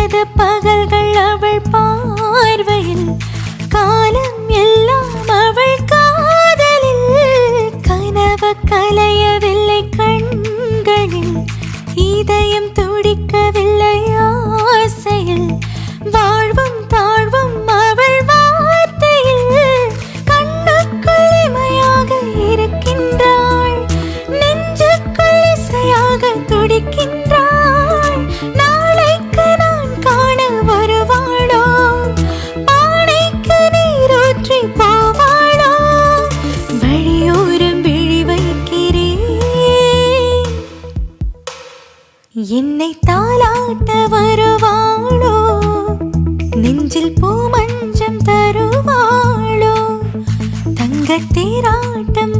விடியாத பகல்கள் அவள் பார்வையில், காலம் எல்லாம் அவள் காதலில். கனவு கலையவில்லை கண்களில், இதயம் துடிக்கவில்லை ஆசையில். வாழ்வும் தாழ்வும் அவள் வார்த்தையில், கண்ணுக்குள் இமையாக இருக்கின்றாள், நெஞ்சுக்குள் இசையாக துடிக்கின்றாள். நாளைக்கு நான் காண வருவாளோ, பானைக்கு நீரூற்றி போவாளோ, வழியோரம் விழி வைக்கிறேன். என்னை தாலாட்ட வருவாளோ, நெஞ்சில் பூமஞ்சம் தருவாளோ, தங்கத்தேராட்டம்